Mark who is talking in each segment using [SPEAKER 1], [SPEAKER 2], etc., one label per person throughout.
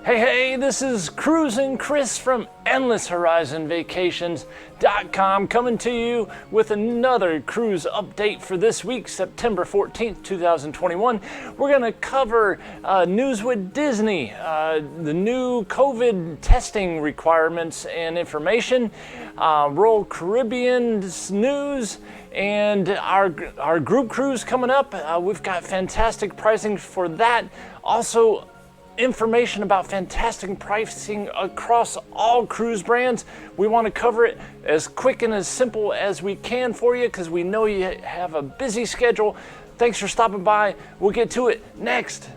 [SPEAKER 1] Hey, this is Cruising Chris from EndlessHorizonVacations.com coming to you with another cruise update for this week, September 14th, 2021. We're going to cover news with Disney, the new COVID testing requirements and information, Royal Caribbean's news, and our group cruise coming up. We've got fantastic pricing for that. Also, information about fantastic pricing across all cruise brands. We want to cover it as quick and as simple as we can for you because we know you have a busy schedule. Thanks for stopping by. We'll get to it next.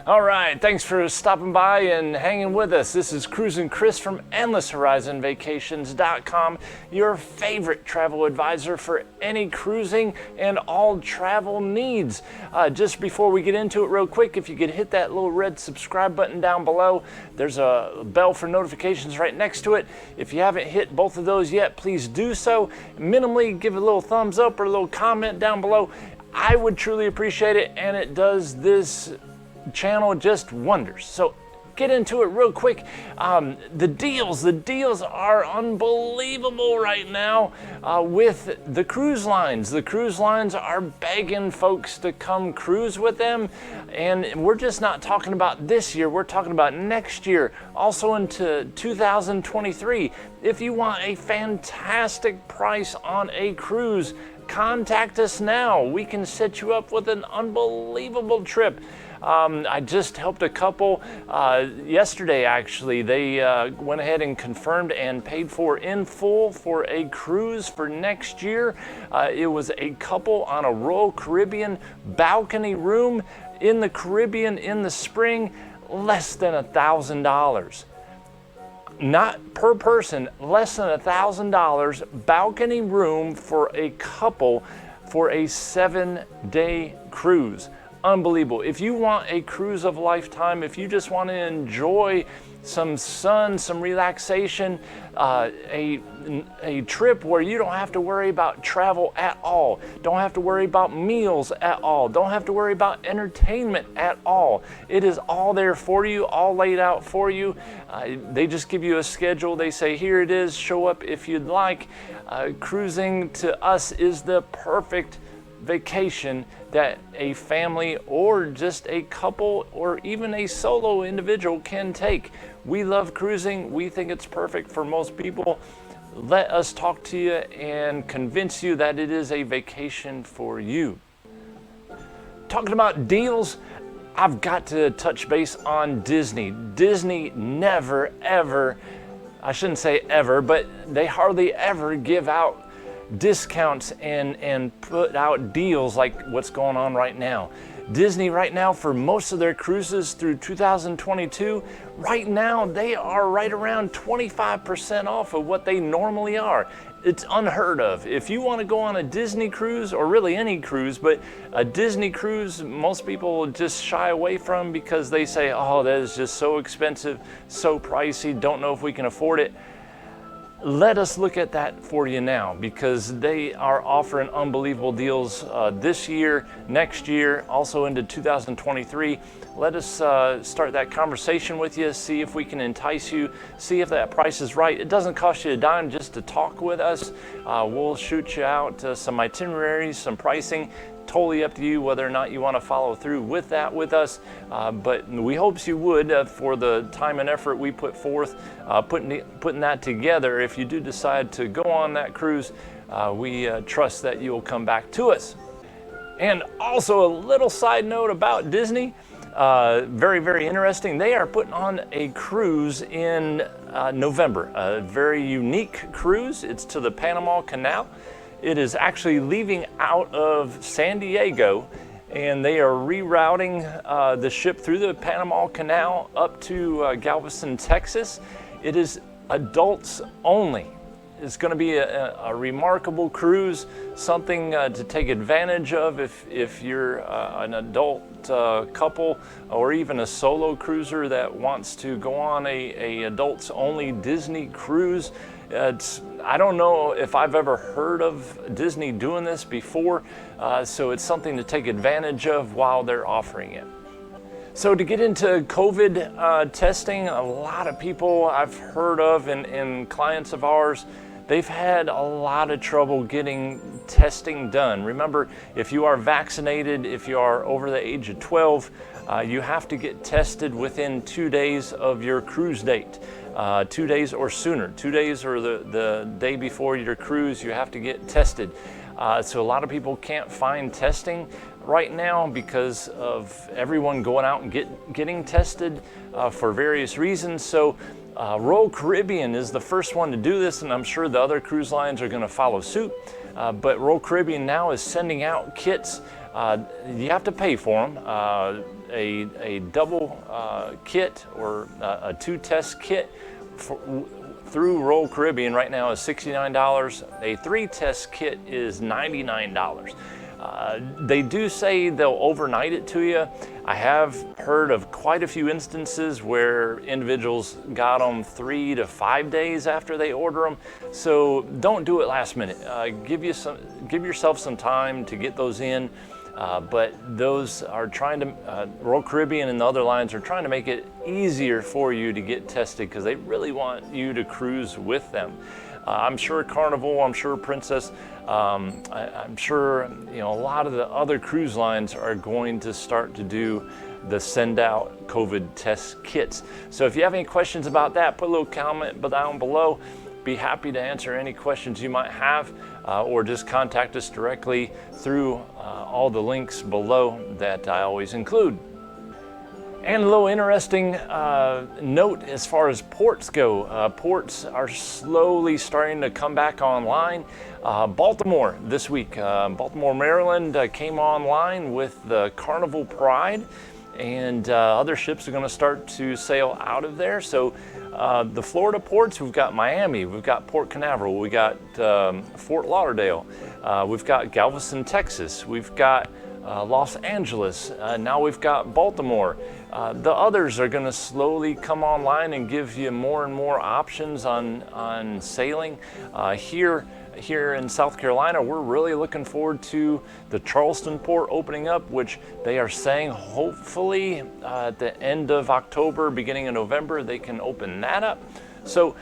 [SPEAKER 1] All right, thanks for stopping by and hanging with us. This is Cruising Chris from EndlessHorizonVacations.com, your favorite travel advisor for any cruising and all travel needs. Just before we get into it real quick, if you could hit that little red subscribe button down below, there's a bell for notifications right next to it. If you haven't hit both of those yet, please do so. Minimally give a little thumbs up or a little comment down below. I would truly appreciate it, and it does this channel just wonders. So get into it real quick. The deals are unbelievable right now with the cruise lines. The cruise lines are begging folks to come cruise with them, and we're just not talking about this year, we're talking about next year, also into 2023. If you want a fantastic price on a cruise, contact us now. We can set you up with an unbelievable trip. I just helped a couple yesterday, actually. They went ahead and confirmed and paid for in full for a cruise for next year. It was a couple on a Royal Caribbean balcony room in the Caribbean in the spring, less than $1,000. Not per person, less than $1,000 balcony room for a couple for a 7-day cruise. Unbelievable. If you want a cruise of a lifetime, if you just want to enjoy some sun, some relaxation, a trip where you don't have to worry about travel at all, don't have to worry about meals at all, don't have to worry about entertainment at all. It is all there for you, all laid out for you. They just give you a schedule. They say, here it is, show up if you'd like. Cruising to us is the perfect vacation that a family or just a couple or even a solo individual can take. We love cruising. We think it's perfect for most people. Let us talk to you and convince you that it is a vacation for you. Talking about deals, I've got to touch base on Disney. Disney never, ever, I shouldn't say ever, but they hardly ever give out discounts and put out deals like what's going on right now. Disney right now, for most of their cruises through 2022, right now they are right around 25% off of what they normally are. It's unheard of. If you want to go on a Disney cruise, or really any cruise, but a Disney cruise, most people just shy away from because they say, oh, that is just so expensive, so pricey, don't know if we can afford it. Let us look at that for you now, because they are offering unbelievable deals this year, next year, also into 2023. Let us start that conversation with you, see if we can entice you, see if that price is right. It doesn't cost you a dime just to talk with us. We'll shoot you out some itineraries, some pricing. Totally up to you whether or not you want to follow through with that with us, but we hope you would for the time and effort we put forth putting that together. If you do decide to go on that cruise, we trust that you'll come back to us. And also a little side note about Disney, very, very interesting. They are putting on a cruise in November, a very unique cruise. It's to the Panama Canal. It is actually leaving out of San Diego, and they are rerouting the ship through the Panama Canal up to Galveston, Texas. It is adults only. It's going to be a remarkable cruise, something to take advantage of if you're an adult couple or even a solo cruiser that wants to go on a adults only Disney cruise. I don't know if I've ever heard of Disney doing this before, so it's something to take advantage of while they're offering it. So to get into COVID testing, a lot of people I've heard of and clients of ours, they've had a lot of trouble getting testing done. Remember, if you are vaccinated, if you are over the age of 12, you have to get tested within 2 days of your cruise date. 2 days or sooner. 2 days or the day before your cruise, you have to get tested. So a lot of people can't find testing right now because of everyone going out and getting tested for various reasons. So Royal Caribbean is the first one to do this, and I'm sure the other cruise lines are going to follow suit. But Royal Caribbean now is sending out kits. You have to pay for them. A double kit or a 2-test kit through Royal Caribbean right now is $69. A 3-test kit is $99. They do say they'll overnight it to you. I have heard of quite a few instances where individuals got them 3 to 5 days after they order them. So don't do it last minute. Give yourself some time to get those in. But those are trying to, Royal Caribbean and the other lines are trying to make it easier for you to get tested because they really want you to cruise with them. I'm sure Carnival, I'm sure Princess, I'm sure a lot of the other cruise lines are going to start to do the send out COVID test kits. So if you have any questions about that, put a little comment down below. Be happy to answer any questions you might have, or just contact us directly through all the links below that I always include. And a little interesting note as far as ports go. Ports are slowly starting to come back online. Baltimore this week, Baltimore, Maryland came online with the Carnival Pride, and other ships are going to start to sail out of there. So the Florida ports, we've got Miami, we've got Port Canaveral, we got Fort Lauderdale, we've got Galveston, Texas, we've got Los Angeles, now we've got Baltimore. The others are going to slowly come online and give you more and more options on sailing. Here in South Carolina, we're really looking forward to the Charleston port opening up, which they are saying hopefully at the end of October, beginning of November, they can open that up. So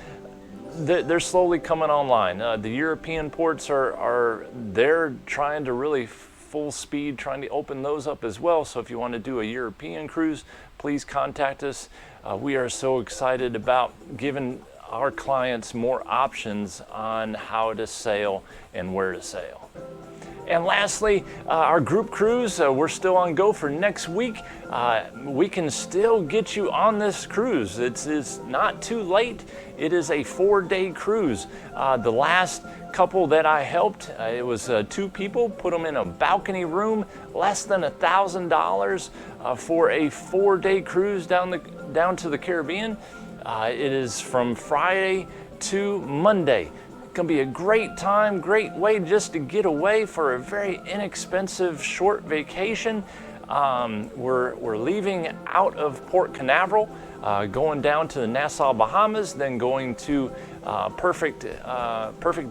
[SPEAKER 1] they're slowly coming online. The European ports they're trying to really full speed trying to open those up as well. So if you want to do a European cruise, please contact us. We are so excited about giving our clients more options on how to sail and where to sail. And lastly, our group cruise, we're still on go for next week. We can still get you on this cruise. It's not too late. It is a 4-day cruise. The last couple that I helped, it was 2 people, put them in a balcony room, less than $1,000 for a 4-day cruise down to the Caribbean. It is from Friday to Monday. Gonna be a great time, great way just to get away for a very inexpensive short vacation. We're leaving out of Port Canaveral, going down to the Nassau, Bahamas, then going to Perfect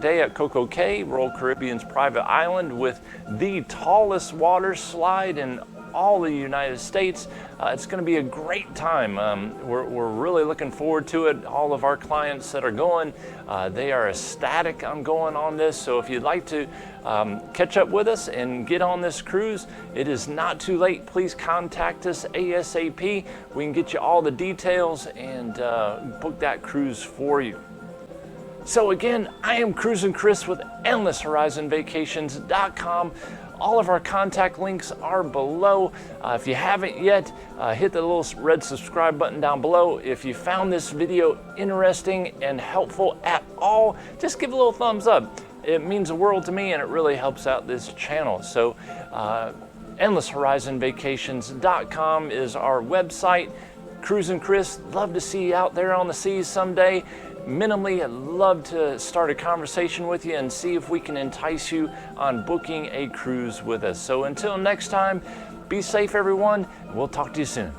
[SPEAKER 1] Day at Coco Cay, Royal Caribbean's private island with the tallest water slide in all the United States. It's going to be a great time. We're really looking forward to it. All of our clients that are going, they are ecstatic on going on this. So if you'd like to catch up with us and get on this cruise, it is not too late. Please contact us ASAP. We can get you all the details and book that cruise for you. So again, I am Cruising Chris with EndlessHorizonVacations.com. All of our contact links are below. If you haven't yet, hit the little red subscribe button down below. If you found this video interesting and helpful at all, just give a little thumbs up. It means the world to me and it really helps out this channel. So EndlessHorizonVacations.com is our website. Cruising Chris, love to see you out there on the seas someday. Minimally, I'd love to start a conversation with you and see if we can entice you on booking a cruise with us. So until next time, be safe everyone. We'll talk to you soon.